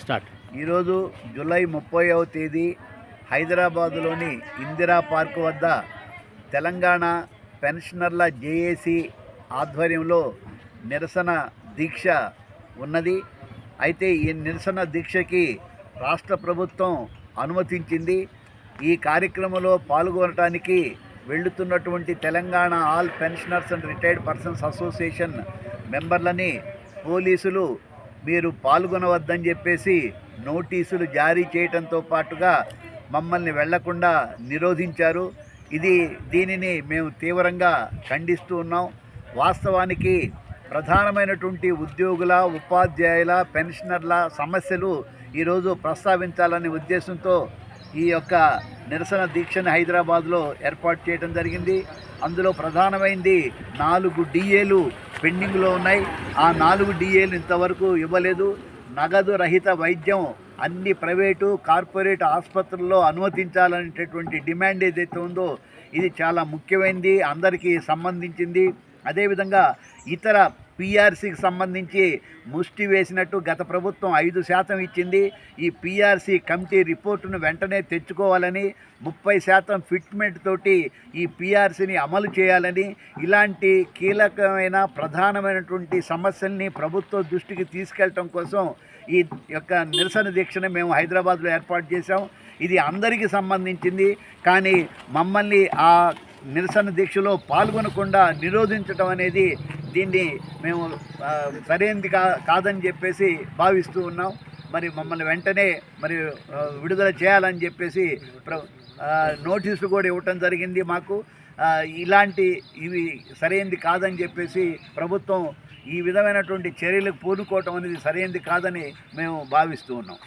Start. ఈరోజు July 30వ తేదీ హైదరాబాదులోని ఇందిరా పార్క్ వద్ద తెలంగాణ పెన్షనర్ల జేఏసీ ఆధ్వర్యంలో నిరసన దీక్ష ఉన్నది. అయితే ఈ నిరసన దీక్షకి రాష్ట్ర ప్రభుత్వం అనుమతించింది. ఈ కార్యక్రమంలో పాల్గొనడానికి వెళ్తున్నటువంటి Telangana all pensioners and retired persons association మెంబర్లని పోలీసులు మీరు పాల్గొనవద్దని చెప్పేసి నోటీసులు జారీ చేయడంతో పాటుగా మమ్మల్ని వెళ్లకుండా నిరోధించారు. దీనిని మేము తీవ్రంగా ఖండిస్తూ ఉన్నాం. వాస్తవానికి ప్రధానమైనటువంటి ఉద్యోగుల, ఉపాధ్యాయుల, పెన్షనర్ల సమస్యలు ఈరోజు ప్రస్తావించాలనే ఉద్దేశంతో ఈ యొక్క నిరసన దీక్షను హైదరాబాద్లో ఏర్పాటు చేయడం జరిగింది. అందులో ప్రధానమైనది 4 డిఏలు పెండింగ్లో ఉన్నాయి. ఆ 4 డిఏలు ఇంతవరకు ఇవ్వలేదు. నగదు రహిత వైద్యం అన్ని ప్రైవేటు, కార్పొరేట్ ఆసుపత్రుల్లో అనుమతించాలనేటటువంటి డిమాండ్ ఏదైతే ఉందో ఇది చాలా ముఖ్యమైనది, అందరికీ సంబంధించింది. అదేవిధంగా ఇతర పీఆర్సీకి సంబంధించి ముష్టి వేసినట్టు గత ప్రభుత్వం 5% ఇచ్చింది. ఈ పీఆర్సీ కమిటీ రిపోర్టును వెంటనే తెచ్చుకోవాలని, 30% ఫిట్మెంట్ తోటి ఈ పీఆర్సీని అమలు చేయాలని, ఇలాంటి కీలకమైన ప్రధానమైనటువంటి సమస్యల్ని ప్రభుత్వ దృష్టికి తీసుకెళ్ళటం కోసం ఈ యొక్క నిరసన దీక్షను మేము హైదరాబాద్లో ఏర్పాటు చేశాం. ఇది అందరికీ సంబంధించింది. కానీ మమ్మల్ని ఆ నిరసన దీక్షలో పాల్గొనకుండా నిరోధించడం అనేది దీన్ని మేము సరైనది కాదని చెప్పేసి భావిస్తూ ఉన్నాం. మరి మమ్మల్ని వెంటనే విడుదల చేయాలని చెప్పేసి నోటీసులు కూడా ఇవ్వటం జరిగింది మాకు. ఇవి సరైనది కాదని చెప్పేసి ప్రభుత్వం ఈ విధమైనటువంటి చర్యలకు పూనుకోవటం అనేది సరైనది కాదని మేము భావిస్తూ ఉన్నాం.